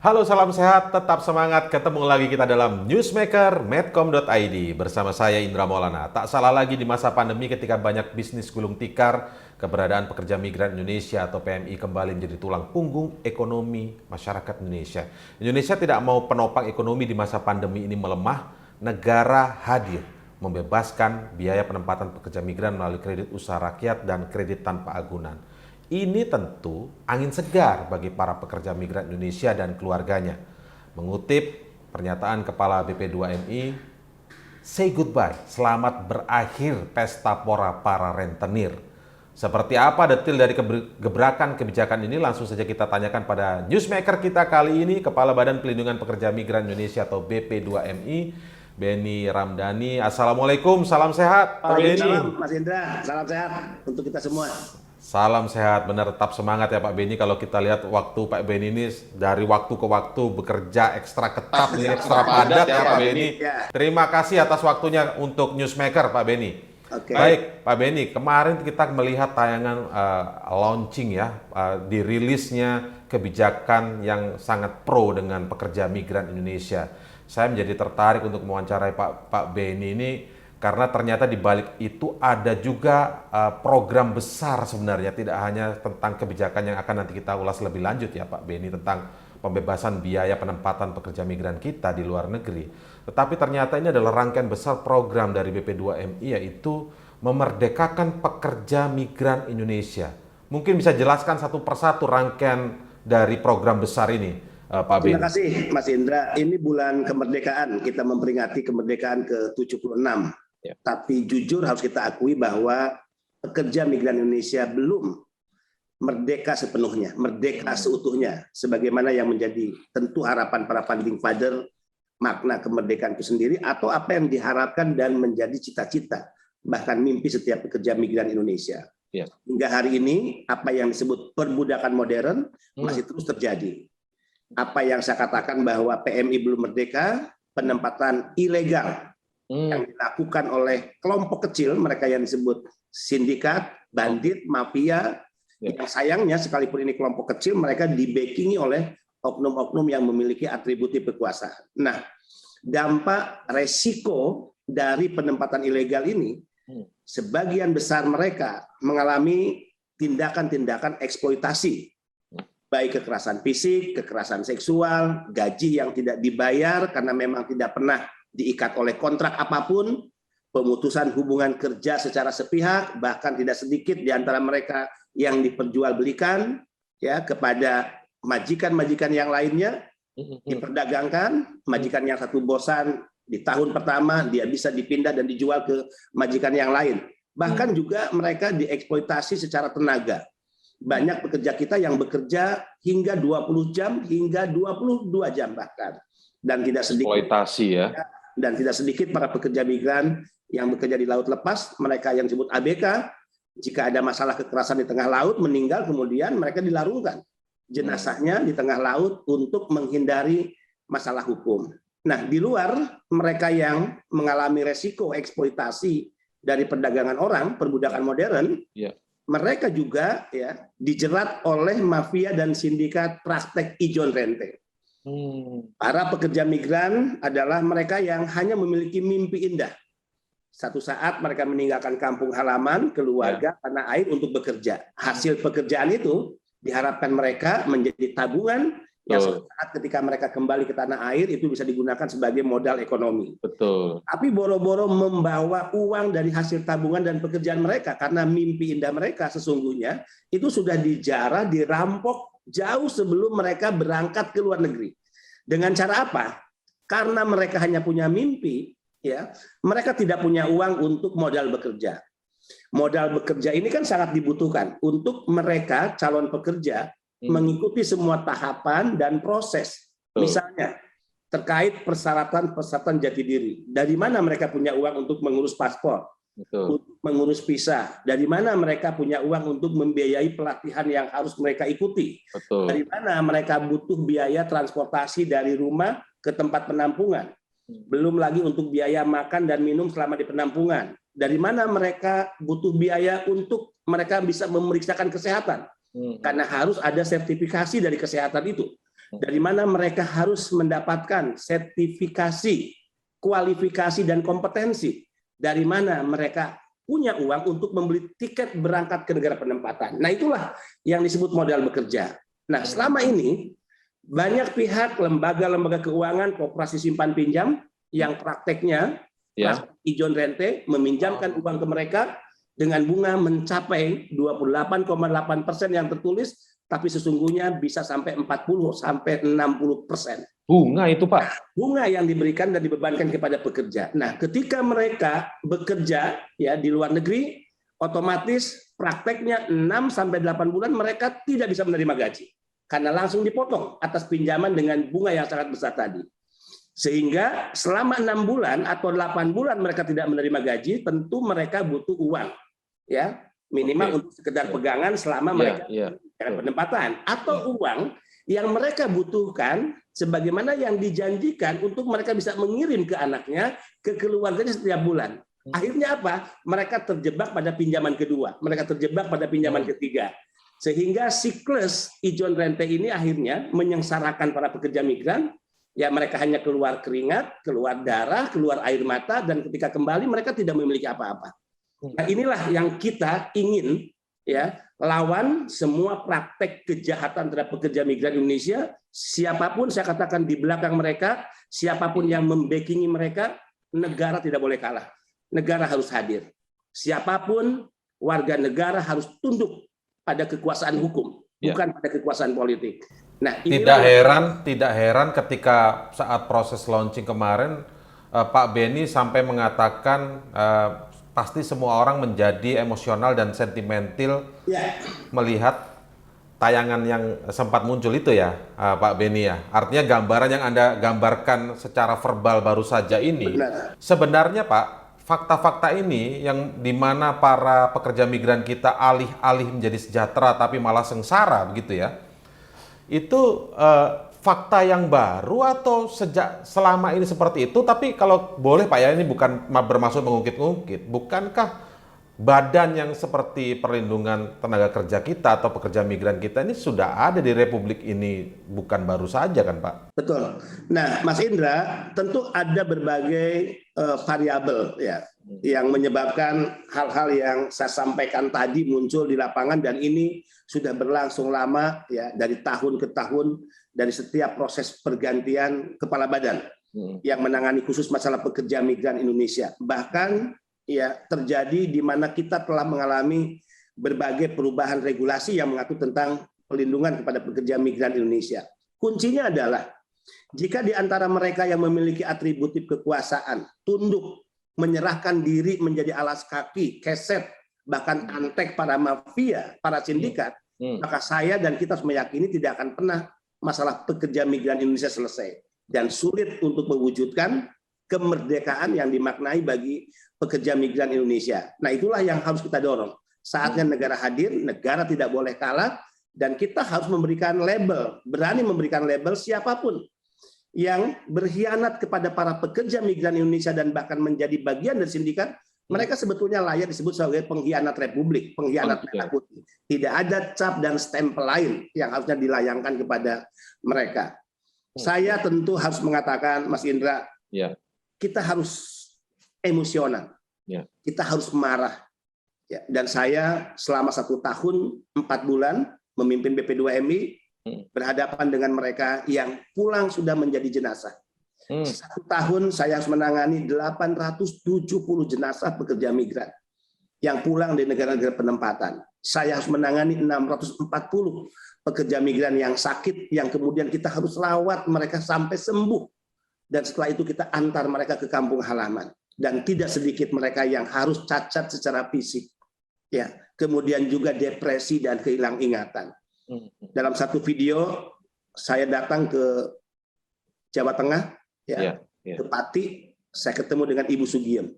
Halo, salam sehat, tetap semangat. Ketemu lagi kita dalam Newsmaker Medcom.id bersama saya Indra Maulana. Tak salah lagi di masa pandemi ketika banyak bisnis gulung tikar, keberadaan pekerja migran Indonesia atau PMI kembali menjadi tulang punggung ekonomi masyarakat Indonesia. Indonesia tidak mau penopang ekonomi di masa pandemi ini melemah, negara hadir membebaskan biaya penempatan pekerja migran melalui kredit usaha rakyat dan kredit tanpa agunan. Ini tentu angin segar bagi para pekerja migran Indonesia dan keluarganya. Mengutip pernyataan Kepala BP2MI, say goodbye, selamat berakhir pesta pora para rentenir. Seperti apa detil dari gebrakan kebijakan ini? Langsung saja kita tanyakan pada newsmaker kita kali ini, Kepala Badan Pelindungan Pekerja Migran Indonesia atau BP2MI, Benny Ramdhani. Assalamualaikum, salam sehat Pak Benny. Salam Mas Indra, salam sehat untuk kita semua. Salam sehat, benar, tetap semangat ya Pak Benny. Kalau kita lihat waktu Pak Benny ini dari waktu ke waktu bekerja ekstra ketat, ekstra padat ya Pak Benny. Terima kasih atas waktunya untuk Newsmaker Pak Benny. Baik Pak Benny, kemarin kita melihat tayangan launching ya, dirilisnya kebijakan yang sangat pro dengan pekerja migran Indonesia. Saya menjadi tertarik untuk mewawancarai Pak Benny ini karena ternyata di balik itu ada juga program besar sebenarnya, tidak hanya tentang kebijakan yang akan nanti kita ulas lebih lanjut ya Pak Benny tentang pembebasan biaya penempatan pekerja migran kita di luar negeri. Tetapi ternyata ini adalah rangkaian besar program dari BP2MI, yaitu memerdekakan pekerja migran Indonesia. Mungkin bisa jelaskan satu persatu rangkaian dari program besar ini, Pak Benny. Terima kasih Mas Indra. Ini bulan kemerdekaan, kita memperingati kemerdekaan ke-76. Tapi jujur harus kita akui bahwa pekerja migran Indonesia belum merdeka sepenuhnya, merdeka seutuhnya, sebagaimana yang menjadi tentu harapan para founding father, makna kemerdekaan itu sendiri, atau apa yang diharapkan dan menjadi cita-cita, bahkan mimpi setiap pekerja migran Indonesia. Hingga hari ini, apa yang disebut perbudakan modern masih terus terjadi. Apa yang saya katakan bahwa PMI belum merdeka, penempatan ilegal yang dilakukan oleh kelompok kecil, mereka yang disebut sindikat, bandit, mafia, yang sayangnya sekalipun ini kelompok kecil, mereka dibackingi oleh oknum-oknum yang memiliki atributif kekuasaan. Nah, dampak resiko dari penempatan ilegal ini, sebagian besar mereka mengalami tindakan-tindakan eksploitasi, baik kekerasan fisik, kekerasan seksual, gaji yang tidak dibayar karena memang tidak pernah diikat oleh kontrak apapun, pemutusan hubungan kerja secara sepihak, bahkan tidak sedikit di antara mereka yang diperjualbelikan ya kepada majikan-majikan yang lainnya, diperdagangkan. Majikan yang satu bosan di tahun pertama dia bisa dipindah dan dijual ke majikan yang lain. Bahkan juga mereka dieksploitasi secara tenaga. Banyak pekerja kita yang bekerja hingga 20 jam hingga 22 jam bahkan. Dan tidak sedikit eksploitasi ya. Dan tidak sedikit para pekerja migran yang bekerja di laut lepas, mereka yang disebut ABK, jika ada masalah kekerasan di tengah laut, meninggal, kemudian mereka dilarungkan jenazahnya di tengah laut untuk menghindari masalah hukum. Nah, di luar mereka yang mengalami resiko eksploitasi dari perdagangan orang, perbudakan modern, mereka juga ya dijerat oleh mafia dan sindikat praktek ijon rente. Para pekerja migran adalah mereka yang hanya memiliki mimpi indah. Satu saat mereka meninggalkan kampung halaman, keluarga, tanah air untuk bekerja. Hasil pekerjaan itu diharapkan mereka menjadi tabungan yang suatu saat ketika mereka kembali ke tanah air itu bisa digunakan sebagai modal ekonomi. Betul. Tapi boro-boro membawa uang dari hasil tabungan dan pekerjaan mereka karena mimpi indah mereka sesungguhnya itu sudah dijarah, dirampok jauh sebelum mereka berangkat ke luar negeri. Dengan cara apa? Karena mereka hanya punya mimpi, ya, mereka tidak punya uang untuk modal bekerja. Modal bekerja ini kan sangat dibutuhkan untuk mereka calon pekerja mengikuti semua tahapan dan proses. Misalnya terkait persyaratan jati diri. Dari mana mereka punya uang untuk mengurus paspor? Untuk mengurus visa, dari mana mereka punya uang untuk membiayai pelatihan yang harus mereka ikuti, dari mana mereka butuh biaya transportasi dari rumah ke tempat penampungan, belum lagi untuk biaya makan dan minum selama di penampungan, dari mana mereka butuh biaya untuk mereka bisa memeriksakan kesehatan, karena harus ada sertifikasi dari kesehatan itu. dari mana mereka harus mendapatkan sertifikasi, kualifikasi, dan kompetensi, dari mana mereka punya uang untuk membeli tiket berangkat ke negara penempatan. Nah, itulah yang disebut modal bekerja. Nah, selama ini banyak pihak, lembaga-lembaga keuangan, koperasi simpan pinjam yang prakteknya Ijon Rente meminjamkan uang ke mereka dengan bunga mencapai 28,8% yang tertulis, tapi sesungguhnya bisa sampai 40 sampai 60%. Bunga itu, Pak? Bunga yang diberikan dan dibebankan kepada pekerja. Nah, ketika mereka bekerja ya di luar negeri, otomatis prakteknya 6 sampai 8 bulan mereka tidak bisa menerima gaji karena langsung dipotong atas pinjaman dengan bunga yang sangat besar tadi. Sehingga selama 6 bulan atau 8 bulan mereka tidak menerima gaji, tentu mereka butuh uang, ya minimal untuk sekedar pegangan selama mereka penempatan, atau uang yang mereka butuhkan sebagaimana yang dijanjikan untuk mereka bisa mengirim ke anaknya, ke keluarganya setiap bulan. Akhirnya apa? Mereka terjebak pada pinjaman kedua, mereka terjebak pada pinjaman ketiga. Sehingga siklus Ijon Rente ini akhirnya menyengsarakan para pekerja migran. Ya, mereka hanya keluar keringat, keluar darah, keluar air mata, dan ketika kembali mereka tidak memiliki apa-apa. Nah, inilah yang kita ingin ya lawan semua praktek kejahatan terhadap pekerja migran Indonesia. Siapapun, saya katakan di belakang mereka, siapapun yang membackingi mereka, negara tidak boleh kalah. Negara harus hadir. Siapapun warga negara harus tunduk pada kekuasaan hukum, bukan pada kekuasaan politik. Nah, tidak heran ketika saat proses launching kemarin Pak Beni sampai mengatakan pasti semua orang menjadi emosional dan sentimental melihat tayangan yang sempat muncul itu ya, Pak Beni ya. Artinya gambaran yang Anda gambarkan secara verbal baru saja ini, sebenarnya Pak, fakta-fakta ini yang dimana para pekerja migran kita alih-alih menjadi sejahtera tapi malah sengsara begitu ya, itu fakta yang baru atau sejak selama ini seperti itu? Tapi kalau boleh Pak ya, ini bukan bermaksud mengungkit-ungkit, bukankah badan yang seperti perlindungan tenaga kerja kita atau pekerja migran kita ini sudah ada di Republik ini, bukan baru saja kan Pak? Betul. Nah, Mas Indra, tentu ada berbagai variabel ya yang menyebabkan hal-hal yang saya sampaikan tadi muncul di lapangan, dan ini sudah berlangsung lama ya, dari tahun ke tahun, dari setiap proses pergantian kepala badan yang menangani khusus masalah pekerja migran Indonesia. Bahkan ya terjadi di mana kita telah mengalami berbagai perubahan regulasi yang mengatur tentang perlindungan kepada pekerja migran Indonesia. Kuncinya adalah jika di antara mereka yang memiliki atributif kekuasaan, tunduk, menyerahkan diri menjadi alas kaki, keset, bahkan antek para mafia, para sindikat, maka saya dan kita harus meyakini tidak akan pernah masalah pekerja migran Indonesia selesai. Dan sulit untuk mewujudkan kemerdekaan yang dimaknai bagi pekerja migran Indonesia. Nah, itulah yang harus kita dorong. Saatnya negara hadir, negara tidak boleh kalah, dan kita harus memberikan label, berani memberikan label siapapun yang berkhianat kepada para pekerja migran Indonesia dan bahkan menjadi bagian dari sindikat, mereka sebetulnya layak disebut sebagai pengkhianat Republik, pengkhianat merah putih. Tidak ada cap dan stempel lain yang harusnya dilayangkan kepada mereka. Saya tentu harus mengatakan, Mas Indra, kita harus emosional, kita harus marah. Ya, dan saya selama 1 tahun 4 bulan memimpin BP2MI berhadapan dengan mereka yang pulang sudah menjadi jenazah. 1 tahun saya harus menangani 870 jenazah pekerja migran yang pulang dari negara-negara penempatan. Saya harus menangani 640 pekerja migran yang sakit, yang kemudian kita harus rawat mereka sampai sembuh. Dan setelah itu kita antar mereka ke kampung halaman. Dan tidak sedikit mereka yang harus cacat secara fisik. Ya, kemudian juga depresi dan kehilangan ingatan. Dalam satu video saya datang ke Jawa Tengah, ke Pati, saya ketemu dengan Ibu Sugiem.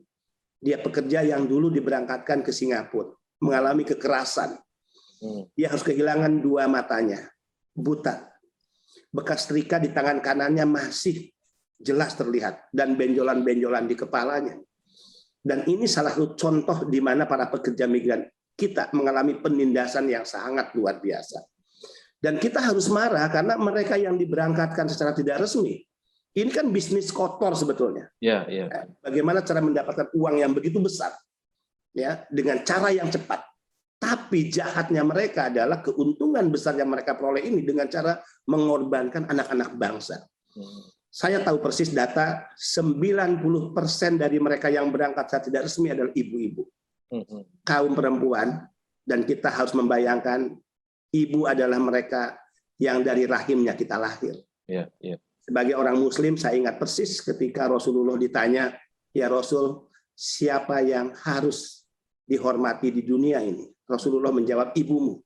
Dia pekerja yang dulu diberangkatkan ke Singapura, mengalami kekerasan. Dia harus kehilangan 2 matanya, buta. Bekas setrika di tangan kanannya masih jelas terlihat, dan benjolan-benjolan di kepalanya. Dan ini salah satu contoh di mana para pekerja migran kita mengalami penindasan yang sangat luar biasa. Dan kita harus marah karena mereka yang diberangkatkan secara tidak resmi, ini kan bisnis kotor sebetulnya. Ya. Bagaimana cara mendapatkan uang yang begitu besar, ya, dengan cara yang cepat. Tapi jahatnya mereka adalah keuntungan besar yang mereka peroleh ini dengan cara mengorbankan anak-anak bangsa. Saya tahu persis data 90% dari mereka yang berangkat secara tidak resmi adalah ibu-ibu, kaum perempuan, dan kita harus membayangkan ibu adalah mereka yang dari rahimnya kita lahir. Sebagai orang Muslim, saya ingat persis ketika Rasulullah ditanya, ya Rasul, siapa yang harus dihormati di dunia ini? Rasulullah menjawab, ibumu.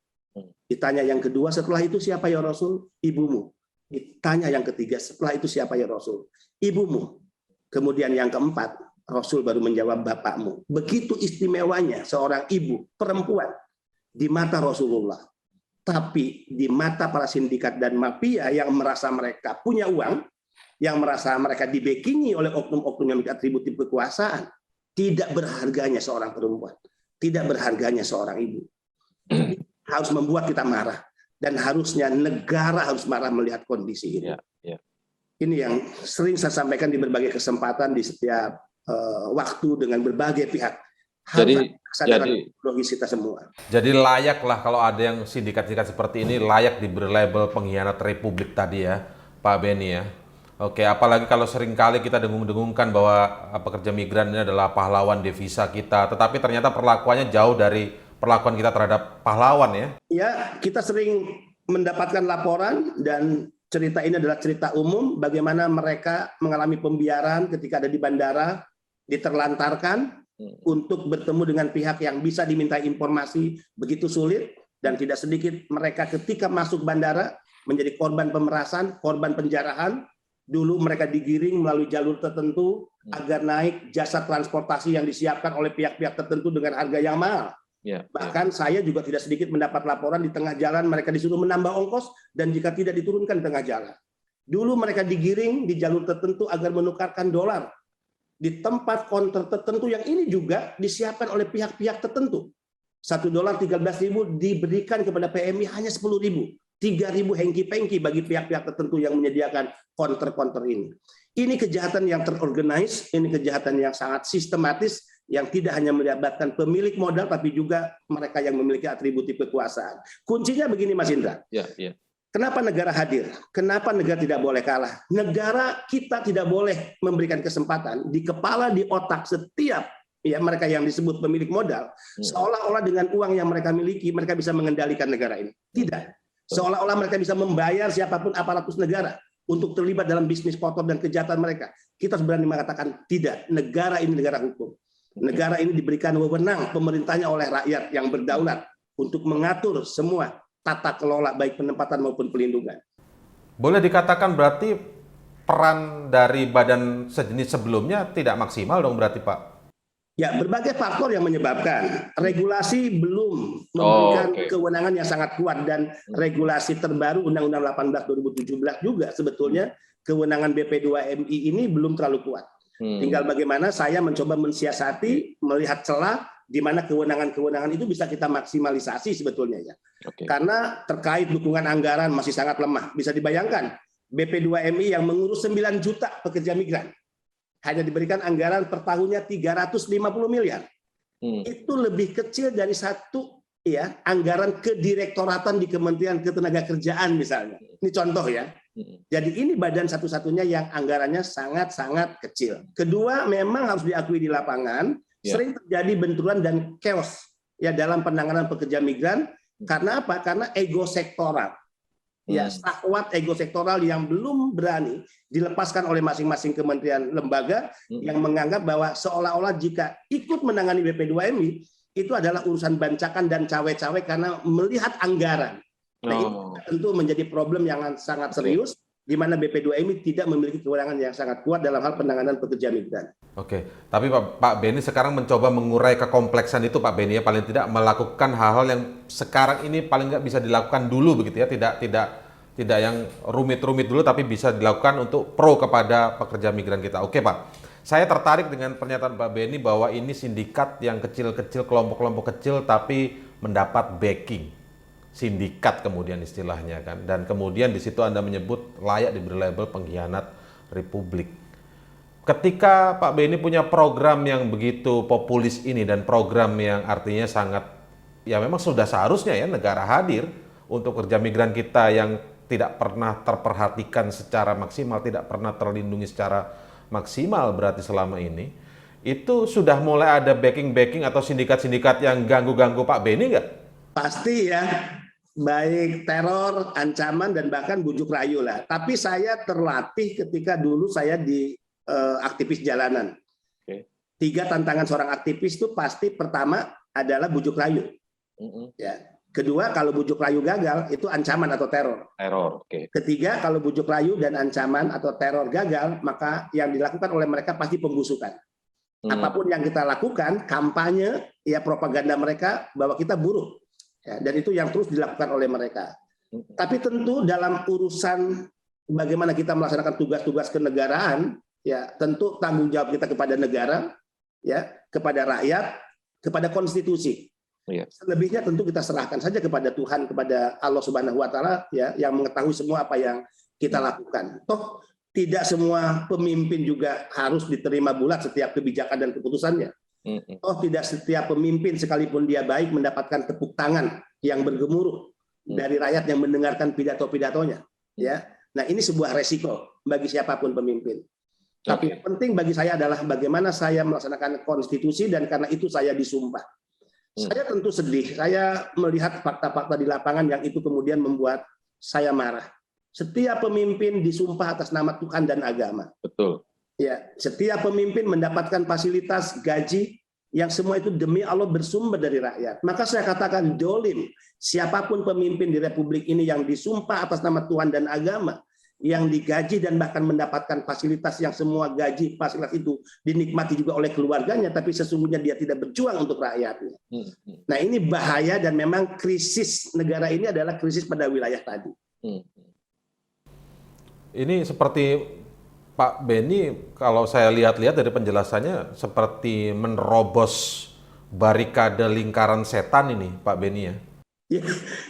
Ditanya yang kedua, setelah itu siapa ya Rasul? Ibumu. Ditanya yang ketiga, setelah itu siapa ya Rasul? Ibumu. Kemudian yang keempat, Rasul baru menjawab bapakmu. Begitu istimewanya seorang ibu perempuan di mata Rasulullah. Tapi di mata para sindikat dan mafia yang merasa mereka punya uang, yang merasa mereka dibackingi oleh oknum-oknum yang memiliki atributif kekuasaan, tidak berharganya seorang perempuan, tidak berharganya seorang ibu. Harus membuat kita marah, dan harusnya negara harus marah melihat kondisi ini. Ini yang sering saya sampaikan di berbagai kesempatan di setiap waktu dengan berbagai pihak. Jadi logis kita semua. Jadi layaklah kalau ada yang sindikat-sindikat seperti ini layak diberi label pengkhianat Republik tadi ya, Pak Benny ya. Oke, apalagi kalau seringkali kita dengung-dengungkan bahwa pekerja migran ini adalah pahlawan devisa kita, tetapi ternyata perlakuannya jauh dari perlakuan kita terhadap pahlawan ya. Ya, kita sering mendapatkan laporan dan cerita ini adalah cerita umum bagaimana mereka mengalami pembiaran ketika ada di bandara, diterlantarkan untuk bertemu dengan pihak yang bisa diminta informasi begitu sulit, dan tidak sedikit mereka ketika masuk bandara menjadi korban pemerasan, korban penjarahan. Dulu mereka digiring melalui jalur tertentu agar naik jasa transportasi yang disiapkan oleh pihak-pihak tertentu dengan harga yang mahal. Bahkan saya juga tidak sedikit mendapat laporan di tengah jalan mereka disuruh menambah ongkos dan jika tidak diturunkan di tengah jalan. Dulu mereka digiring di jalur tertentu agar menukarkan dolar di tempat counter tertentu yang ini juga disiapkan oleh pihak-pihak tertentu. $1 13.000 diberikan kepada PMI hanya 10.000. 3.000 hengki-pengki bagi pihak-pihak tertentu yang menyediakan counter-counter ini. Ini kejahatan yang terorganize, ini kejahatan yang sangat sistematis, yang tidak hanya melibatkan pemilik modal, tapi juga mereka yang memiliki atributif kekuasaan. Kuncinya begini Mas Indra. Kenapa negara hadir? Kenapa negara tidak boleh kalah? Negara kita tidak boleh memberikan kesempatan di kepala, di otak setiap ya mereka yang disebut pemilik modal, seolah-olah dengan uang yang mereka miliki, mereka bisa mengendalikan negara ini. Tidak. Seolah-olah mereka bisa membayar siapapun aparatus negara untuk terlibat dalam bisnis kotor dan kejahatan mereka. Kita berani mengatakan tidak. Negara ini negara hukum. Negara ini diberikan wewenang pemerintahnya oleh rakyat yang berdaulat untuk mengatur semua tata kelola baik penempatan maupun pelindungan. Boleh dikatakan berarti peran dari badan sejenis sebelumnya tidak maksimal dong berarti Pak? Ya, berbagai faktor yang menyebabkan. Regulasi belum memberikan kewenangan yang sangat kuat, dan regulasi terbaru Undang-Undang 18 2017 juga sebetulnya kewenangan BP2MI ini belum terlalu kuat. Tinggal bagaimana saya mencoba mensiasati, melihat celah di mana kewenangan-kewenangan itu bisa kita maksimalisasi sebetulnya ya. Karena terkait dukungan anggaran masih sangat lemah. Bisa dibayangkan BP2MI yang mengurus 9 juta pekerja migran hanya diberikan anggaran per tahunnya 350 miliar. Itu lebih kecil dari satu ya anggaran kedirektoratan di Kementerian Ketenagakerjaan misalnya. Ini contoh ya. Jadi ini badan satu-satunya yang anggarannya sangat-sangat kecil. Kedua, memang harus diakui di lapangan sering terjadi benturan dan chaos ya dalam penanganan pekerja migran. Karena apa? Karena ego sektoral. Ya, syahwat ego sektoral yang belum berani dilepaskan oleh masing-masing kementerian lembaga yang menganggap bahwa seolah-olah jika ikut menangani BP2MI itu adalah urusan bancakan dan cawe-cawe karena melihat anggaran. Nah, ini tentu menjadi problem yang sangat serius di mana BP2MI tidak memiliki kewenangan yang sangat kuat dalam hal penanganan pekerja migran. Oke, tapi Pak Benny sekarang mencoba mengurai kekompleksan itu Pak Benny ya, paling tidak melakukan hal-hal yang sekarang ini paling nggak bisa dilakukan dulu begitu ya, tidak yang rumit-rumit dulu tapi bisa dilakukan untuk pro kepada pekerja migran kita. Oke Pak, saya tertarik dengan pernyataan Pak Benny bahwa ini sindikat yang kecil-kecil, kelompok-kelompok kecil tapi mendapat backing. sindikat kemudian istilahnya kan. Dan kemudian di situ Anda menyebut layak diberi label pengkhianat Republik. Ketika Pak Beni punya program yang begitu populis ini dan program yang artinya sangat, ya memang sudah seharusnya ya negara hadir untuk kerja migran kita yang tidak pernah terperhatikan secara maksimal, tidak pernah terlindungi secara maksimal berarti selama ini, itu sudah mulai ada backing-backing atau sindikat-sindikat yang ganggu-ganggu Pak Beni nggak? Pasti ya, baik teror, ancaman, dan bahkan bujuk rayu lah. Tapi saya terlatih ketika dulu saya di aktivis jalanan. Oke. 3 tantangan seorang aktivis itu pasti pertama adalah bujuk rayu. Ya. Kedua, kalau bujuk rayu gagal, itu ancaman atau teror. Teror, oke. Ketiga, kalau bujuk rayu dan ancaman atau teror gagal, maka yang dilakukan oleh mereka pasti pembusukan. Apapun yang kita lakukan, kampanye, ya propaganda mereka bahwa kita buruk. Ya, dan itu yang terus dilakukan oleh mereka. Tapi tentu dalam urusan bagaimana kita melaksanakan tugas-tugas kenegaraan, ya tentu tanggung jawab kita kepada negara, ya kepada rakyat, kepada konstitusi. Iya. Selebihnya tentu kita serahkan saja kepada Tuhan, kepada Allah Subhanahu Wa Taala, ya yang mengetahui semua apa yang kita lakukan. Toh tidak semua pemimpin juga harus diterima bulat setiap kebijakan dan keputusannya. Toh tidak setiap pemimpin sekalipun dia baik mendapatkan tepuk tangan yang bergemuruh dari rakyat yang mendengarkan pidato-pidatonya. Ya, nah ini sebuah resiko bagi siapapun pemimpin. Tapi yang penting bagi saya adalah bagaimana saya melaksanakan konstitusi, dan karena itu saya disumpah. Saya tentu sedih, saya melihat fakta-fakta di lapangan yang itu kemudian membuat saya marah. Setiap pemimpin disumpah atas nama Tuhan dan agama. Betul. Ya, setiap pemimpin mendapatkan fasilitas gaji yang semua itu demi Allah bersumber dari rakyat. Maka saya katakan dolim siapapun pemimpin di Republik ini yang disumpah atas nama Tuhan dan agama, yang digaji dan bahkan mendapatkan fasilitas yang semua gaji fasilitas itu dinikmati juga oleh keluarganya, tapi sesungguhnya dia tidak berjuang untuk rakyatnya. Nah ini bahaya, dan memang krisis negara ini adalah krisis pada wilayah tadi. Ini seperti Pak Beni, kalau saya lihat-lihat dari penjelasannya seperti menerobos barikade lingkaran setan ini, Pak Beni ya. Ya,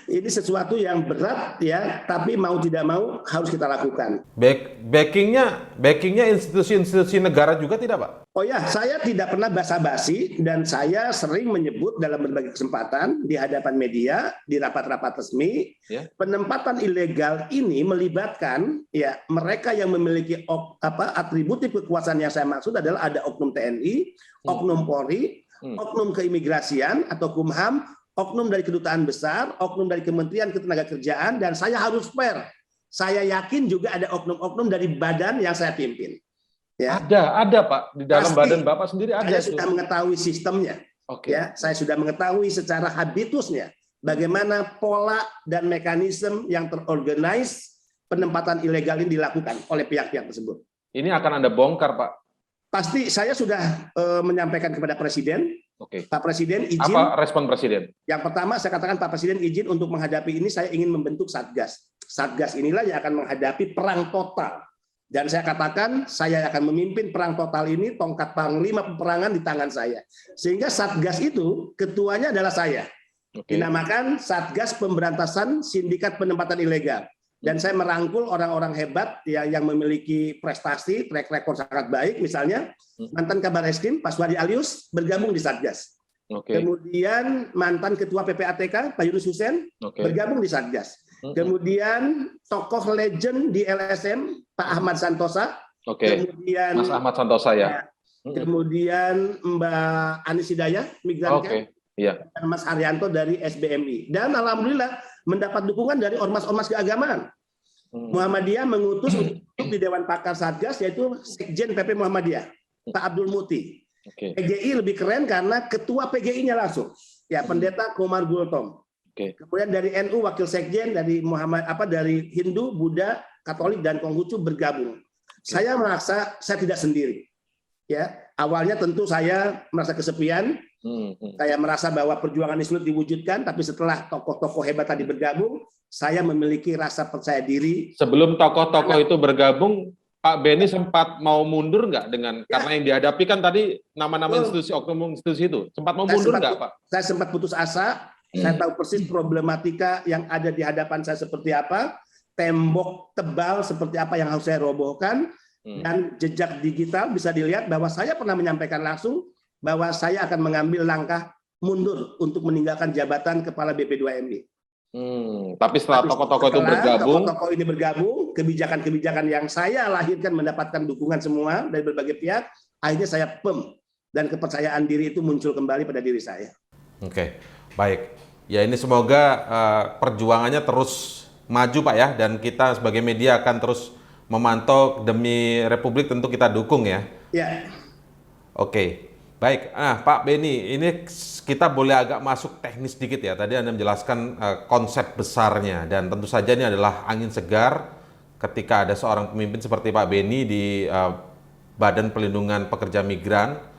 ini sesuatu yang berat ya, tapi mau tidak mau harus kita lakukan. Backingnya institusi-institusi negara juga tidak, Pak? Oh ya, saya tidak pernah basa-basi, dan saya sering menyebut dalam berbagai kesempatan di hadapan media, di rapat-rapat resmi, penempatan ilegal ini melibatkan ya mereka yang memiliki atributif kekuasaan yang saya maksud adalah ada oknum TNI, oknum Polri, oknum keimigrasian atau Kumham, oknum dari kedutaan besar, oknum dari Kementerian Ketenagakerjaan, dan saya harus fair. Saya yakin juga ada oknum-oknum dari badan yang saya pimpin. Ya. Ada Pak, di dalam Pasti, badan Bapak sendiri ada. Saya sudah mengetahui sistemnya. Ya, saya sudah mengetahui secara habitusnya bagaimana pola dan mekanisme yang terorganize penempatan ilegal ini dilakukan oleh pihak-pihak tersebut. Ini akan Anda bongkar, Pak. Pasti saya sudah menyampaikan kepada Presiden. Pak Presiden izin. Apa respon Presiden? Yang pertama saya katakan Pak Presiden izin untuk menghadapi ini, saya ingin membentuk Satgas. Satgas inilah yang akan menghadapi perang total. Dan saya katakan saya akan memimpin perang total ini, tongkat panglima peperangan di tangan saya. Sehingga Satgas itu ketuanya adalah saya. Dinamakan Satgas Pemberantasan Sindikat Penempatan Ilegal. Dan saya merangkul orang-orang hebat yang memiliki prestasi, track record sangat baik, misalnya mantan Kabar Eskrim Pak Suhadi Alius bergabung di Satgas. Kemudian mantan Ketua PPATK Pak Yunus Hussein bergabung di Satgas. Kemudian tokoh legend di LSM Pak Ahmad Santosa. Kemudian Mas Ahmad Santosa ya. Kemudian Mbak Anis Hidayah, migran dan Mas Haryanto dari SBMI. Dan alhamdulillah mendapat dukungan dari ormas-ormas keagamaan. Muhammadiyah mengutus untuk di Dewan Pakar Satgas, yaitu Sekjen PP Muhammadiyah, Pak Abdul Muti. PGI lebih keren karena ketua PGI-nya langsung, ya Pendeta Komar Gultom. Kemudian dari NU wakil sekjen, dari dari Hindu, Buddha, Katolik dan Konghucu bergabung. Saya merasa saya tidak sendiri. Ya, awalnya tentu saya merasa kesepian. Saya merasa bahwa perjuangan ini sulit diwujudkan, tapi setelah tokoh-tokoh hebat tadi bergabung, saya memiliki rasa percaya diri. Sebelum tokoh-tokoh itu bergabung, Pak Beni sempat mau mundur nggak dengan karena yang dihadapi kan tadi nama-nama institusi oknum institusi itu sempat mau mundur nggak Pak? Saya sempat putus asa Saya tahu persis problematika yang ada di hadapan saya seperti apa, tembok tebal seperti apa yang harus saya robohkan, dan jejak digital bisa dilihat bahwa saya pernah menyampaikan langsung bahwa saya akan mengambil langkah mundur untuk meninggalkan jabatan Kepala BP2MI. Tapi setelah tokoh-tokoh itu bergabung, tokoh-tokoh ini bergabung, kebijakan-kebijakan yang saya lahirkan mendapatkan dukungan semua dari berbagai pihak, akhirnya saya dan kepercayaan diri itu muncul kembali pada diri saya. Oke, baik. Ya ini semoga perjuangannya terus maju Pak ya, dan kita sebagai media akan terus memantau demi Republik, tentu kita dukung ya. Ya. Oke, baik. Pak Beni, ini kita boleh agak masuk teknis sedikit ya. Tadi Anda menjelaskan konsep besarnya, dan tentu saja ini adalah angin segar ketika ada seorang pemimpin seperti Pak Beni di Badan Pelindungan Pekerja Migran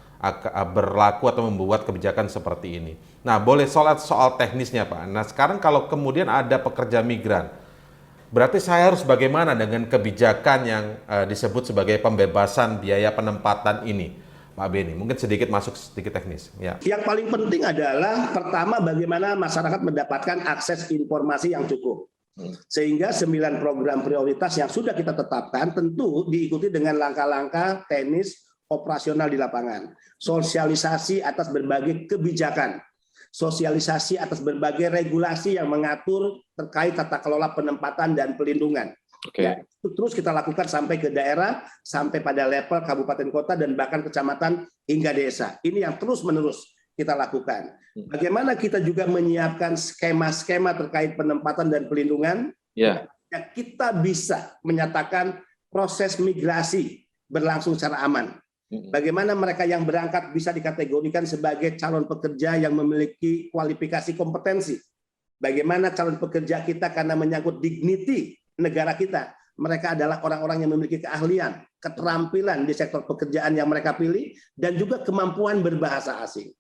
berlaku atau membuat kebijakan seperti ini. Nah, boleh soal teknisnya Pak. Nah, sekarang kalau kemudian ada pekerja migran, berarti saya harus bagaimana dengan kebijakan yang disebut sebagai pembebasan biaya penempatan ini, Pak Beni? Mungkin sedikit masuk sedikit teknis. Ya. Yang paling penting adalah pertama bagaimana masyarakat mendapatkan akses informasi yang cukup. Sehingga 9 program prioritas yang sudah kita tetapkan tentu diikuti dengan langkah-langkah teknis operasional di lapangan. Sosialisasi atas berbagai kebijakan. Sosialisasi atas berbagai regulasi yang mengatur terkait tata kelola penempatan dan pelindungan. Ya, itu terus kita lakukan sampai ke daerah, sampai pada level kabupaten kota dan bahkan kecamatan hingga desa. Ini yang terus-menerus kita lakukan. Bagaimana kita juga menyiapkan skema-skema terkait penempatan dan pelindungan, ya kita bisa menyatakan proses migrasi berlangsung secara aman. Bagaimana mereka yang berangkat bisa dikategorikan sebagai calon pekerja yang memiliki kualifikasi kompetensi. Bagaimana calon pekerja kita karena menyangkut dignity negara kita. Mereka adalah orang-orang yang memiliki keahlian, keterampilan di sektor pekerjaan yang mereka pilih, dan juga kemampuan berbahasa asing.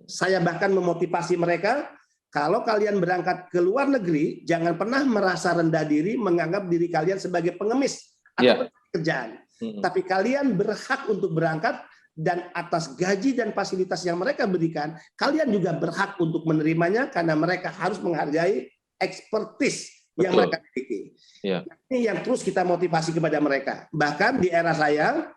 Saya bahkan memotivasi mereka, kalau kalian berangkat ke luar negeri, jangan pernah merasa rendah diri, menganggap diri kalian sebagai pengemis atau pekerjaan. Tapi kalian berhak untuk berangkat, dan atas gaji dan fasilitas yang mereka berikan, kalian juga berhak untuk menerimanya karena mereka harus menghargai expertise yang mereka miliki. Ini yang terus kita motivasi kepada mereka. Bahkan di era saya,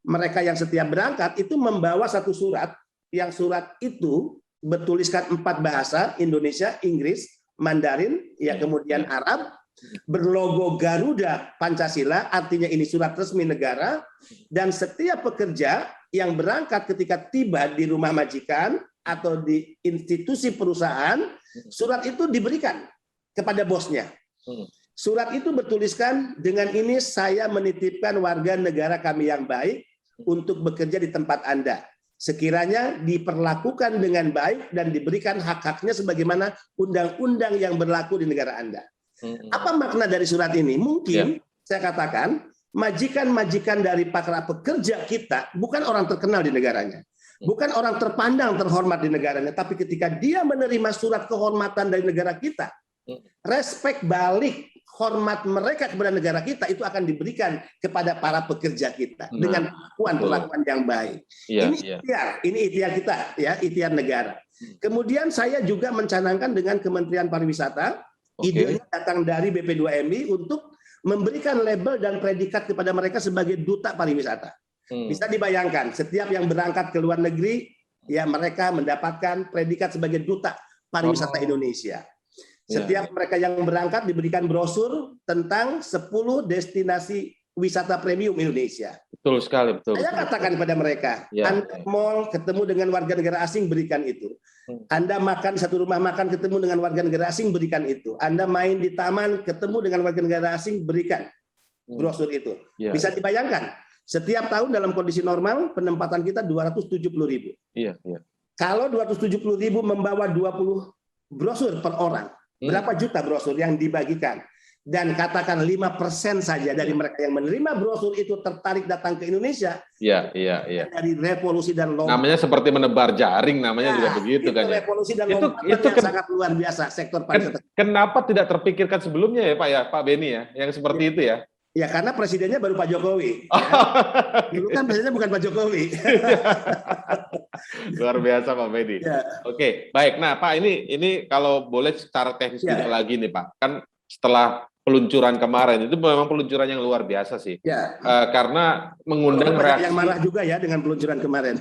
mereka yang setiap berangkat itu membawa satu surat, yang surat itu bertuliskan 4 bahasa, Indonesia, Inggris, Mandarin, ya kemudian Arab, berlogo Garuda Pancasila, artinya ini surat resmi negara, dan setiap pekerja yang berangkat ketika tiba di rumah majikan atau di institusi perusahaan, surat itu diberikan kepada bosnya. Surat itu bertuliskan, dengan ini saya menitipkan warga negara kami yang baik untuk bekerja di tempat Anda. Sekiranya diperlakukan dengan baik dan diberikan hak-haknya sebagaimana undang-undang yang berlaku di negara Anda. Apa makna dari surat ini? Mungkin saya katakan majikan-majikan dari para pekerja kita bukan orang terkenal di negaranya, bukan orang terpandang terhormat di negaranya, tapi ketika dia menerima surat kehormatan dari negara kita, respek balik hormat mereka kepada negara kita itu akan diberikan kepada para pekerja kita dengan perlakuan yang baik. Ini ikhtiar kita, ya, ikhtiar negara. Kemudian saya juga mencanangkan dengan Kementerian Pariwisata. Idenya datang dari BP2MI untuk memberikan label dan predikat kepada mereka sebagai duta pariwisata. Bisa dibayangkan, setiap yang berangkat ke luar negeri, ya mereka mendapatkan predikat sebagai duta pariwisata Indonesia. Setiap mereka yang berangkat diberikan brosur tentang 10 destinasi wisata premium Indonesia. Betul sekali, betul. Saya katakan kepada mereka, Anda mall ketemu dengan warga negara asing, berikan itu. Anda makan satu rumah makan ketemu dengan warga negara asing, berikan itu. Anda main di taman ketemu dengan warga negara asing, berikan brosur itu. Bisa dibayangkan, setiap tahun dalam kondisi normal penempatan kita 270.000. Kalau 270.000 membawa 20 brosur per orang, berapa juta brosur yang dibagikan? Dan katakan 5% saja dari mereka yang menerima brosur itu tertarik datang ke Indonesia. Dari revolusi dan lompatan. Namanya seperti menebar jaring, namanya juga begitu kan ya. Revolusi dan lompatan yang sangat luar biasa sektor pariwisata. Kenapa tidak terpikirkan sebelumnya ya Pak Beni ya, yang seperti itu ya? Ya karena presidennya baru Pak Jokowi. Ya. Dulu kan presidennya bukan Pak Jokowi. Luar biasa Pak Benny. Ya. Oke, baik. Nah Pak, ini kalau boleh secara teknis Ya. juga lagi nih Pak. Kan setelah peluncuran kemarin itu memang peluncuran yang luar biasa sih. Ya. Karena mengundang banyak reaksi. yang marah juga ya dengan peluncuran kemarin.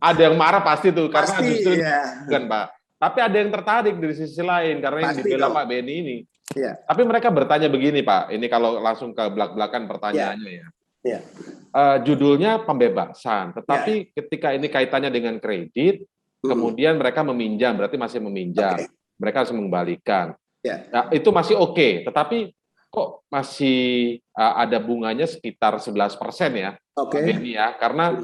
Ada yang marah pasti tuh, karena Pasti, justru ya. bukan Pak. Tapi ada yang tertarik dari sisi lain karena yang Pasti dibela dong. Pak Benny ini. Ya. Tapi mereka bertanya begini Pak, ini kalau langsung ke belak-belakan pertanyaannya ya. Ya. Judulnya pembebasan, tetapi ketika ini kaitannya dengan kredit, kemudian mereka meminjam, berarti masih meminjam. Oke. Mereka harus mengembalikan. Ya. Nah, itu masih oke, tetapi kok masih ada bunganya sekitar 11% ya, Oke. Pak Benny ya, karena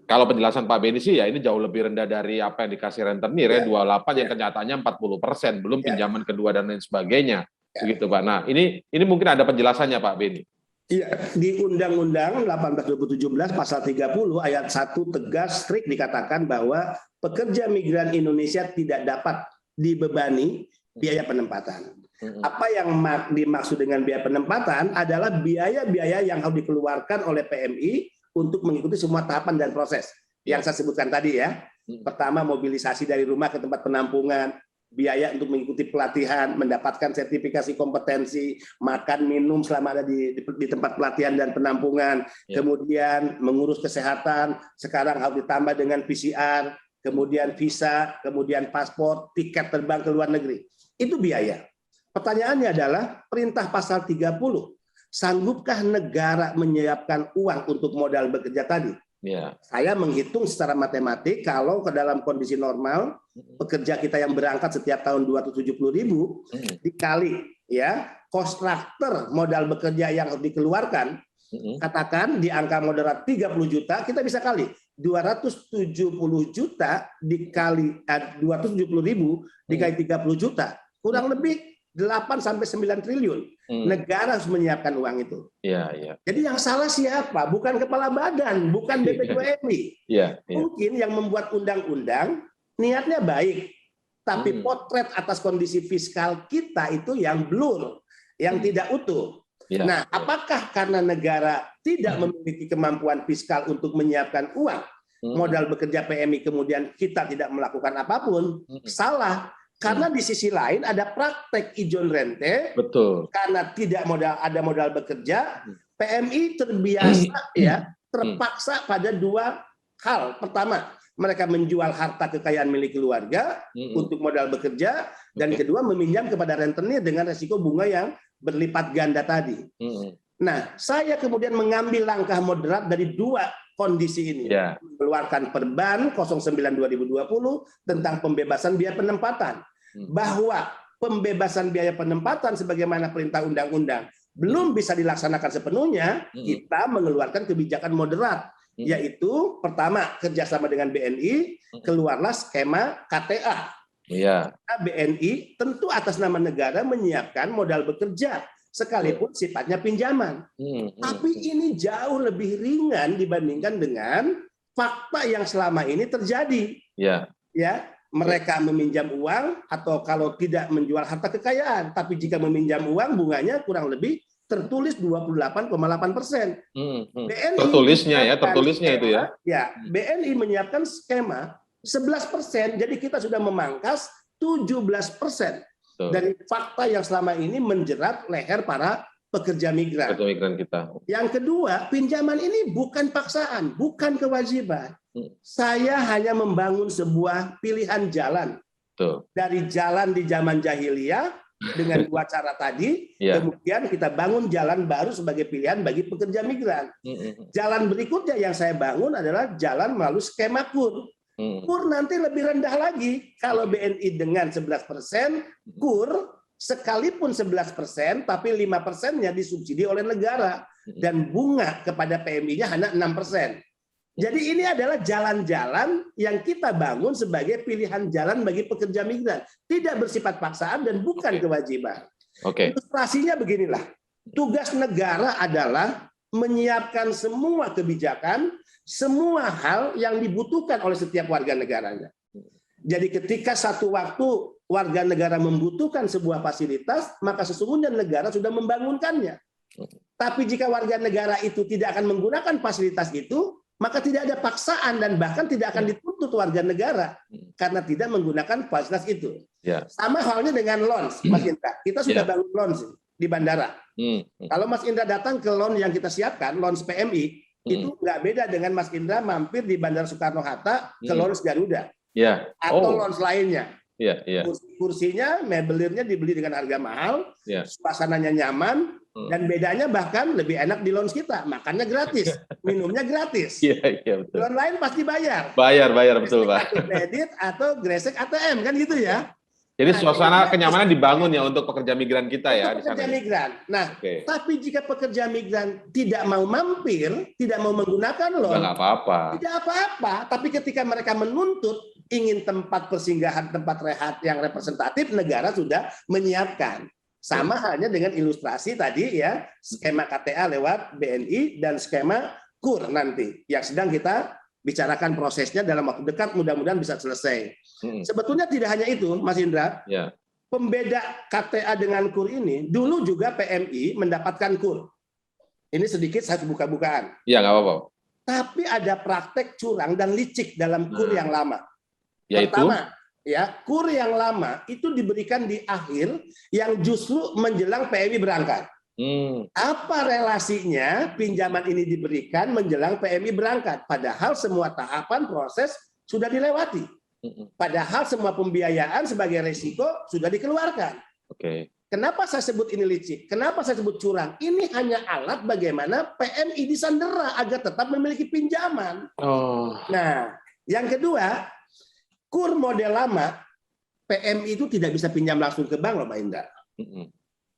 kalau penjelasan Pak Benny sih ya ini jauh lebih rendah dari apa yang dikasih rentenir ya, 28 yang kenyataannya 40%, belum pinjaman kedua dan lain sebagainya. Begitu Pak. Nah, ini mungkin ada penjelasannya Pak Benny. Iya, di Undang-Undang 18/2017 pasal 30 ayat 1 tegas strict dikatakan bahwa pekerja migran Indonesia tidak dapat dibebani biaya penempatan. Apa yang dimaksud dengan biaya penempatan adalah biaya-biaya yang harus dikeluarkan oleh PMI untuk mengikuti semua tahapan dan proses yang saya sebutkan tadi ya. Pertama, mobilisasi dari rumah ke tempat penampungan, biaya untuk mengikuti pelatihan, mendapatkan sertifikasi kompetensi, makan minum selama ada di tempat pelatihan dan penampungan, kemudian mengurus kesehatan, sekarang harus ditambah dengan PCR, kemudian visa, kemudian paspor, tiket terbang ke luar negeri. Itu biaya. Pertanyaannya adalah perintah pasal 30, sanggupkah negara menyiapkan uang untuk modal bekerja tadi? Ya. Saya menghitung secara matematik kalau ke dalam kondisi normal pekerja kita yang berangkat setiap tahun 270.000 dikali ya kontraktor modal bekerja yang harus dikeluarkan, katakan di angka moderat 30 juta, kita bisa kali 270 juta dikali 270.000 dikali 30 juta, kurang lebih 8 sampai 9 triliun. Negara harus menyiapkan uang itu. Ya. Jadi yang salah siapa? Bukan kepala badan, bukan BP2MI. Mungkin yang membuat undang-undang niatnya baik, tapi potret atas kondisi fiskal kita itu yang blur, yang tidak utuh. Nah, apakah karena negara tidak memiliki kemampuan fiskal untuk menyiapkan uang modal bekerja PMI kemudian kita tidak melakukan apapun? Salah. Karena di sisi lain ada praktek ijon rente, betul. Karena tidak ada modal bekerja, PMI terbiasa ya terpaksa pada dua hal. Pertama, mereka menjual harta kekayaan milik keluarga untuk modal bekerja, dan kedua meminjam kepada rentenir dengan resiko bunga yang berlipat ganda tadi. Nah, saya kemudian mengambil langkah moderat dari dua kondisi ini, mengeluarkan Perban 09/2020 tentang pembebasan biaya penempatan. Bahwa pembebasan biaya penempatan sebagaimana perintah undang-undang belum bisa dilaksanakan sepenuhnya, kita mengeluarkan kebijakan moderat, yaitu pertama kerjasama dengan BNI, keluarlah skema KTA. BNI tentu atas nama negara menyiapkan modal bekerja, sekalipun sifatnya pinjaman. Tapi ini jauh lebih ringan dibandingkan dengan fakta yang selama ini terjadi. Ya. Mereka meminjam uang atau kalau tidak menjual harta kekayaan, tapi jika meminjam uang bunganya kurang lebih tertulis 28,8%. Tertulisnya itu ya. Ya, BNI menyiapkan skema 11%, jadi kita sudah memangkas 17% dari fakta yang selama ini menjerat leher para pekerja migran. Yang kedua, pinjaman ini bukan paksaan, bukan kewajiban. Saya hanya membangun sebuah pilihan jalan. Dari jalan di zaman jahiliyah dengan dua cara tadi, kemudian kita bangun jalan baru sebagai pilihan bagi pekerja migran. Jalan berikutnya yang saya bangun adalah jalan melalui skema KUR. KUR nanti lebih rendah lagi. Kalau BNI dengan 11%, KUR sekalipun 11%, tapi 5%-nya disubsidi oleh negara. Dan bunga kepada PMI-nya hanya 6%. Jadi ini adalah jalan-jalan yang kita bangun sebagai pilihan jalan bagi pekerja migran. Tidak bersifat paksaan dan bukan kewajiban. Ilustrasinya beginilah. Tugas negara adalah menyiapkan semua kebijakan, semua hal yang dibutuhkan oleh setiap warga negaranya. Jadi ketika satu waktu warga negara membutuhkan sebuah fasilitas, maka sesungguhnya negara sudah membangunkannya. Tapi jika warga negara itu tidak akan menggunakan fasilitas itu, maka tidak ada paksaan dan bahkan tidak akan dituntut warga negara karena tidak menggunakan fasilitas itu. Ya. Sama halnya dengan lounge, Mas Indra. Kita sudah bangun lounge di bandara. Kalau Mas Indra datang ke lounge yang kita siapkan, lounge PMI, itu nggak beda dengan Mas Indra mampir di Bandara Soekarno-Hatta ke lounge Garuda. Ya. Atau lounge lainnya. Ya. Kursinya, mebelirnya dibeli dengan harga mahal, suasananya nyaman, dan bedanya bahkan lebih enak di lounge kita. Makannya gratis, minumnya gratis. Iya, betul. Lounge lain pasti bayar. Bayar betul, Pak. Kartu kredit atau gresek ATM, kan gitu ya. Jadi suasana kenyamanan dibangun ya untuk pekerja migran kita ya. Pekerja migran. Nah, tapi jika pekerja migran tidak mau mampir, tidak mau menggunakan lounge, nggak apa-apa. Tidak apa-apa. Tapi ketika mereka menuntut ingin tempat persinggahan, tempat rehat yang representatif, negara sudah menyiapkan. Sama halnya dengan ilustrasi tadi ya, skema KTA lewat BNI dan skema KUR nanti yang sedang kita bicarakan prosesnya dalam waktu dekat, mudah-mudahan bisa selesai. Sebetulnya tidak hanya itu, Mas Indra. Ya. Pembeda KTA dengan KUR ini, dulu juga PMI mendapatkan KUR. Ini sedikit saya buka-bukaan. Iya, nggak apa-apa. Tapi ada praktek curang dan licik dalam KUR yang lama. Yaitu? Pertama, ya, KUR yang lama itu diberikan di akhir yang justru menjelang PMI berangkat. Apa relasinya pinjaman ini diberikan menjelang PMI berangkat? Padahal semua tahapan proses sudah dilewati. Padahal semua pembiayaan sebagai resiko sudah dikeluarkan. Kenapa saya sebut ini licik? Kenapa saya sebut curang? Ini hanya alat bagaimana PMI disandera agar tetap memiliki pinjaman. Nah, yang kedua, KUR model lama, PMI itu tidak bisa pinjam langsung ke bank loh, Pak Indra.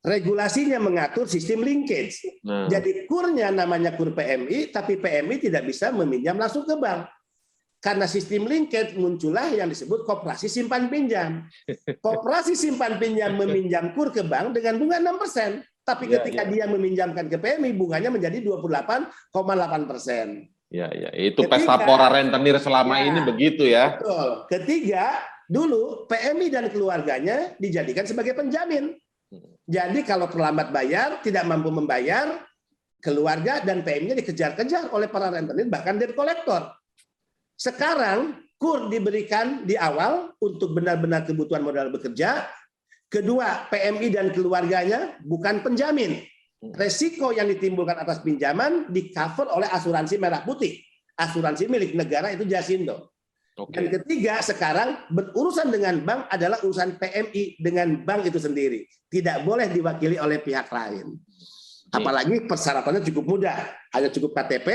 Regulasinya mengatur sistem linkage. Jadi KUR-nya namanya KUR PMI, tapi PMI tidak bisa meminjam langsung ke bank. Karena sistem linkage muncullah yang disebut koperasi simpan pinjam. Koperasi simpan pinjam meminjam KUR ke bank dengan bunga 6%. Tapi ketika dia meminjamkan ke PMI, bunganya menjadi 28,8%. Ya, itu pesta pora rentenir selama ini begitu ya. Betul. Ketiga, dulu PMI dan keluarganya dijadikan sebagai penjamin. Jadi kalau terlambat bayar, tidak mampu membayar, keluarga dan PMI-nya dikejar-kejar oleh para rentenir, bahkan debt collector. Sekarang KUR diberikan di awal untuk benar-benar kebutuhan modal bekerja. Kedua, PMI dan keluarganya bukan penjamin. Resiko yang ditimbulkan atas pinjaman di-cover oleh asuransi merah putih. Asuransi milik negara itu Jasindo. Dan ketiga, sekarang berurusan dengan bank adalah urusan PMI dengan bank itu sendiri. Tidak boleh diwakili oleh pihak lain. Apalagi persyaratannya cukup mudah. Hanya cukup KTP,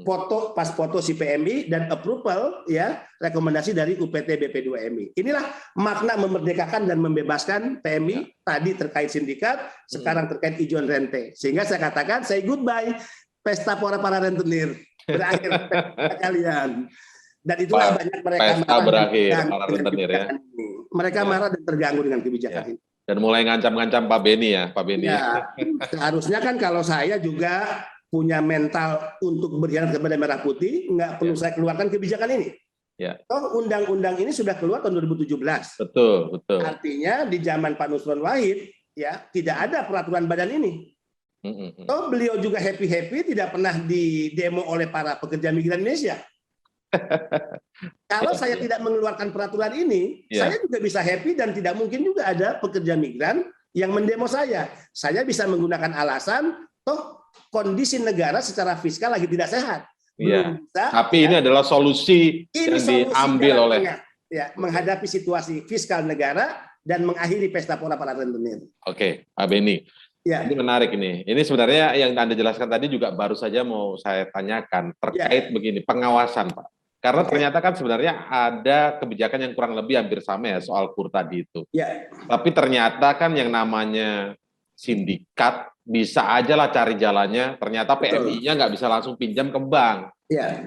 foto, pas foto si PMI, dan approval, ya, rekomendasi dari UPT BP2MI. Inilah makna memerdekakan dan membebaskan PMI tadi terkait sindikat, sekarang terkait ijuan rente. Sehingga saya katakan, say goodbye, pesta para rentenir. Berakhir kalian. Dan itulah banyak mereka marah berakhir, para rentenir ya. Mereka marah dan terganggu dengan kebijakan ini. Dan mulai ngancam-ngancam Pak Beni ya, Pak Beni. Ya, seharusnya kan kalau saya juga punya mental untuk berkhianat kepada merah putih, nggak perlu saya keluarkan kebijakan ini. Toh undang-undang ini sudah keluar tahun 2017. Betul. Artinya di zaman Pak Nusron Wahid, ya tidak ada peraturan badan ini. Toh beliau juga happy tidak pernah didemo oleh para pekerja migran Indonesia. Kalau saya tidak mengeluarkan peraturan ini, saya juga bisa happy dan tidak mungkin juga ada pekerja migran yang mendemo saya. Saya bisa menggunakan alasan, toh kondisi negara secara fiskal lagi tidak sehat. Tapi ini adalah solusi yang diambil oleh menghadapi situasi fiskal negara dan mengakhiri pesta pora para rentenir. Oke, Pak Beni. Ini menarik ini. Ini sebenarnya yang Anda jelaskan tadi juga baru saja mau saya tanyakan terkait begini, pengawasan, Pak. Karena ternyata kan sebenarnya ada kebijakan yang kurang lebih hampir sama ya soal KUR tadi itu. Tapi ternyata kan yang namanya sindikat bisa aja lah cari jalannya. Ternyata PMI-nya nggak bisa langsung pinjam ke bank.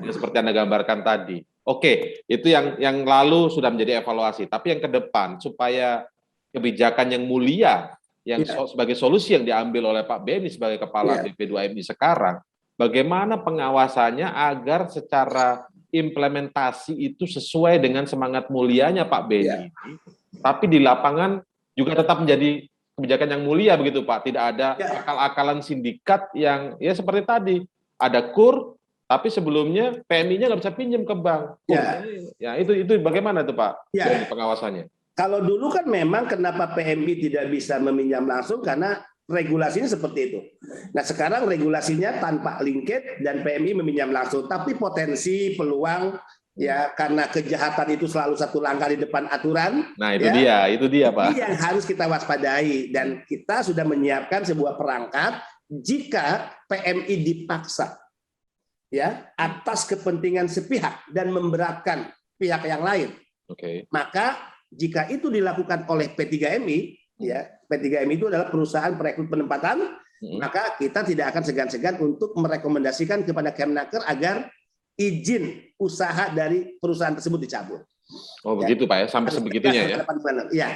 Seperti Anda gambarkan tadi. Oke, itu yang lalu sudah menjadi evaluasi. Tapi yang ke depan supaya kebijakan yang mulia yang sebagai solusi yang diambil oleh Pak Beni sebagai kepala BP2MI sekarang, bagaimana pengawasannya agar secara implementasi itu sesuai dengan semangat mulianya Pak Beni, tapi di lapangan juga tetap menjadi kebijakan yang mulia begitu Pak. Tidak ada Ya. akal-akalan sindikat yang ya seperti tadi ada KUR, tapi sebelumnya PMI-nya nggak bisa pinjam ke bank. Ya. Ya itu bagaimana tuh Pak? Ya. Dari pengawasannya. Kalau dulu kan memang kenapa PMI tidak bisa meminjam langsung karena regulasinya seperti itu. Nah sekarang regulasinya tanpa linkage dan PMI meminjam langsung, tapi potensi peluang ya karena kejahatan itu selalu satu langkah di depan aturan. Nah itu dia Pak. Ini yang harus kita waspadai dan kita sudah menyiapkan sebuah perangkat jika PMI dipaksa ya atas kepentingan sepihak dan memberatkan pihak yang lain. Oke. Maka jika itu dilakukan oleh P3MI, ya P3MI itu adalah perusahaan perekrut penempatan, maka kita tidak akan segan-segan untuk merekomendasikan kepada Kemnaker agar izin usaha dari perusahaan tersebut dicabut. Oh begitu Pak ya, sampai sebegitunya ya. Iya.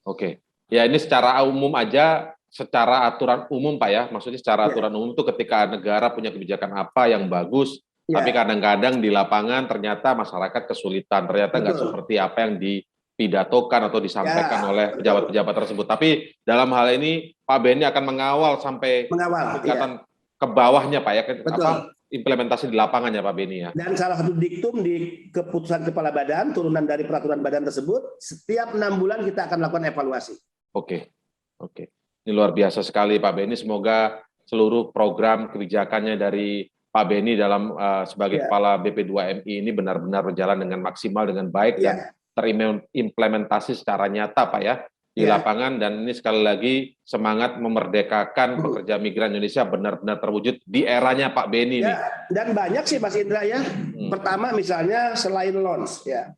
Oke. Ya ini secara umum aja, secara aturan umum Pak ya, maksudnya secara aturan umum itu ketika negara punya kebijakan apa yang bagus, tapi kadang-kadang di lapangan ternyata masyarakat kesulitan, ternyata nggak seperti apa yang dipidatokan atau disampaikan oleh pejabat-pejabat tersebut. Tapi dalam hal ini Pak Benny akan mengawal sampai tingkatan ke bawahnya Pak ya, implementasi di lapangannya Pak Benny ya. Dan salah satu diktum di keputusan kepala badan, turunan dari peraturan badan tersebut, setiap 6 bulan kita akan melakukan evaluasi. Oke. Ini luar biasa sekali Pak Benny. Semoga seluruh program kebijakannya dari Pak Benny dalam sebagai kepala BP2MI ini benar-benar berjalan dengan maksimal, dengan baik dan terimplementasi secara nyata Pak ya di lapangan. Dan ini sekali lagi semangat memerdekakan pekerja migran Indonesia benar-benar terwujud di eranya Pak Benny nih. Dan banyak sih Mas Indra ya. Pertama misalnya selain loans ya.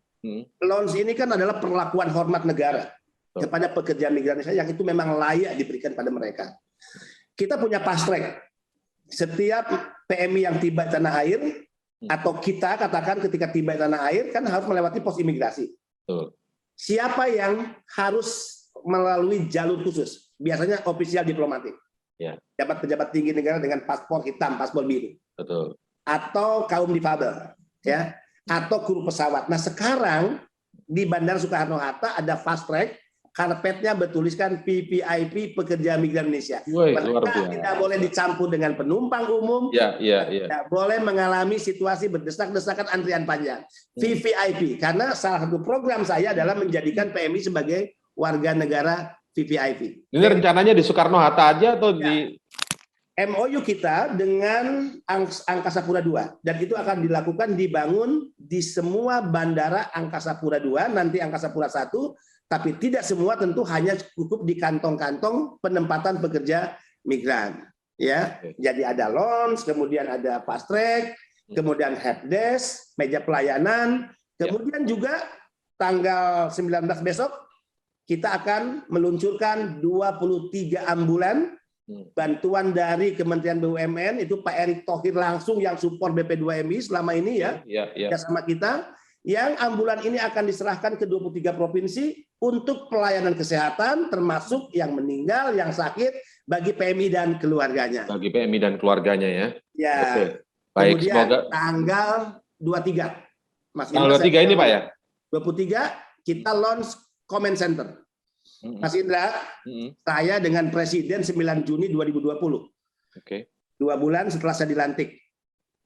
Loans ini kan adalah perlakuan hormat negara kepada pekerja migran Indonesia yang itu memang layak diberikan pada mereka. Kita punya fast track. Setiap PMI yang tiba di tanah air atau kita katakan ketika tiba di tanah air kan harus melewati pos imigrasi. Siapa yang harus melalui jalur khusus? Biasanya ofisial diplomatik. Pejabat-pejabat tinggi negara dengan paspor hitam, paspor biru. Betul. Atau kaum difabel, ya, atau kru pesawat. Nah sekarang di Bandara Soekarno-Hatta ada fast track, karpetnya bertuliskan PPIP pekerja migran Indonesia. Mereka tidak boleh dicampur dengan penumpang umum, tidak boleh mengalami situasi berdesak-desakan antrian panjang. VVIP, karena salah satu program saya adalah menjadikan PMI sebagai warga negara VVIP. Ini rencananya di Soekarno-Hatta aja atau di MOU kita dengan Angkasa Pura II, dan itu akan dibangun di semua bandara Angkasa Pura II, nanti Angkasa Pura I, tapi tidak semua tentu hanya cukup di kantong-kantong penempatan pekerja migran. Ya, jadi ada lounge, kemudian ada fast track, kemudian helpdesk, meja pelayanan, kemudian juga tanggal 19 besok kita akan meluncurkan 23 ambulan bantuan dari Kementerian BUMN, itu Pak Erick Thohir langsung yang support BP2MI selama ini ya sama kita, yang ambulan ini akan diserahkan ke 23 provinsi untuk pelayanan kesehatan termasuk yang meninggal, yang sakit bagi PMI dan keluarganya. Bagi PMI dan keluarganya ya. Ya. Oke. Baik, kemudian semoga tanggal 23. Mas tanggal 23 ini Pak ya. 23 kita launch comment center. Mas Indra, saya dengan Presiden 9 Juni 2020. Oke. 2 bulan setelah saya dilantik,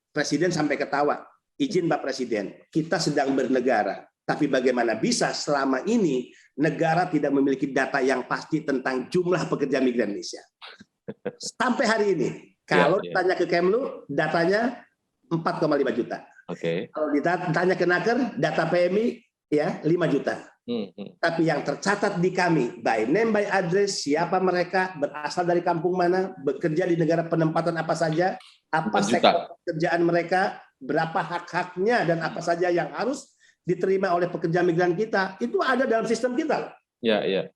Presiden sampai ketawa. Izin Pak Presiden, kita sedang bernegara. Tapi bagaimana bisa selama ini negara tidak memiliki data yang pasti tentang jumlah pekerja migran Indonesia. Sampai hari ini, kalau ditanya ke Kemlu, datanya 4,5 juta. Kalau ditanya ke Naker, data PMI ya 5 juta. Tapi yang tercatat di kami, by name, by address, siapa mereka, berasal dari kampung mana, bekerja di negara penempatan apa saja, apa sektor pekerjaan mereka, berapa hak-haknya, dan apa saja yang harus diterima oleh pekerja migran kita, itu ada dalam sistem kita.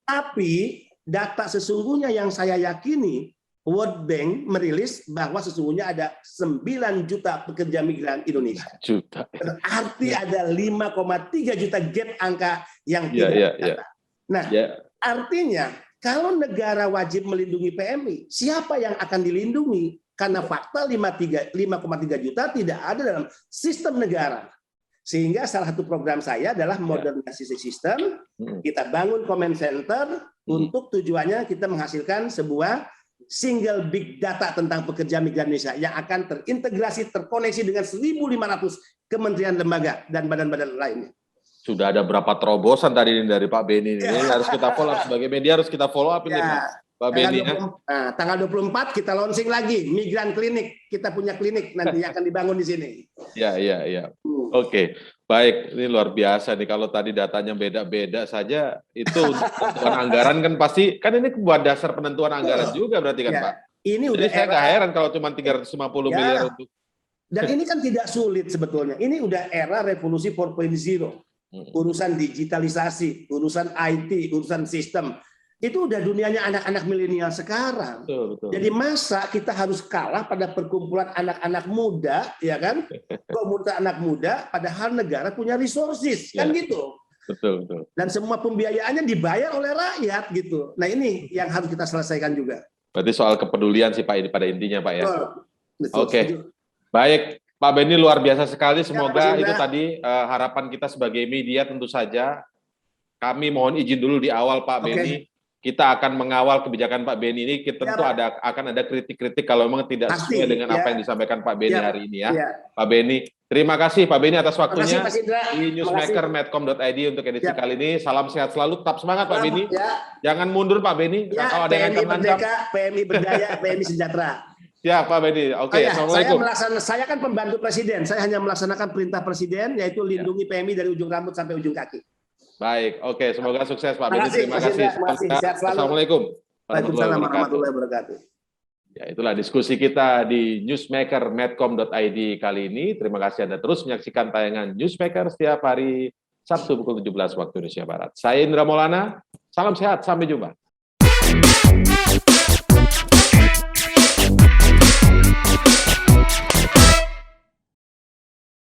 Tapi data sesungguhnya yang saya yakini, World Bank merilis bahwa sesungguhnya ada 9 juta pekerja migran Indonesia. Berarti ada 5,3 juta gap angka yang tidak. Nah, artinya kalau negara wajib melindungi PMI, siapa yang akan dilindungi? Karena fakta 5,3 juta tidak ada dalam sistem negara. Sehingga salah satu program saya adalah modernisasi sistem. Kita bangun comment center untuk tujuannya kita menghasilkan sebuah single big data tentang pekerja migran Indonesia yang akan terintegrasi, terkoneksi dengan 1.500 kementerian, lembaga, dan badan-badan lainnya. Sudah ada berapa terobosan tadi ini dari Pak Beni ini. Ini harus kita follow up sebagai media, harus kita follow up ini Pak Beni. Tanggal 24 kita launching lagi Migran Klinik. Kita punya klinik nanti akan dibangun di sini. Ya. Oke, baik. Ini luar biasa nih. Kalau tadi datanya beda-beda saja, itu untuk penentuan anggaran kan pasti, kan ini buat dasar penentuan anggaran juga berarti kan Pak? Ini Jadi udah saya nggak heran kalau cuma 350 miliar untuk. Dan ini kan tidak sulit sebetulnya. Ini udah era revolusi 4.0. Urusan digitalisasi, urusan IT, urusan sistem. Itu udah dunianya anak-anak milenial sekarang. Betul. Jadi masa kita harus kalah pada perkumpulan anak-anak muda, ya kan? Komunitas anak muda, padahal negara punya resources, kan gitu. Betul. Dan semua pembiayaannya dibayar oleh rakyat gitu. Nah ini yang harus kita selesaikan juga. Berarti soal kepedulian sih Pak ini pada intinya Pak ya. Betul. Oke. Baik, Pak Beni luar biasa sekali. Semoga Mas itu tadi harapan kita sebagai media tentu saja. Kami mohon izin dulu di awal Pak Beni. Kita akan mengawal kebijakan Pak Beni ini. Tentu akan ada kritik-kritik kalau memang tidak sesuai dengan apa yang disampaikan Pak Beni hari ini ya. Pak Beni, terima kasih Pak Beni atas waktunya di newsmaker medcom.id untuk edisi kali ini. Salam sehat selalu, tetap semangat Pak Beni. Jangan mundur Pak Beni. Kalau ada yang terancam. PMI berdaya, PMI sejahtera. Ya Pak Beni, oke. Assalamualaikum. Saya kan pembantu presiden. Saya hanya melaksanakan perintah presiden, yaitu lindungi PMI dari ujung rambut sampai ujung kaki. Baik, oke. Semoga sukses Pak Beni. Terima kasih. Assalamualaikum. Waalaikumsalam warahmatullahi wabarakatuh. Ya, itulah diskusi kita di newsmaker medcom.id kali ini. Terima kasih Anda terus menyaksikan tayangan Newsmaker setiap hari Sabtu pukul 17 waktu Indonesia Barat. Saya Indra Maulana. Salam sehat, sampai jumpa.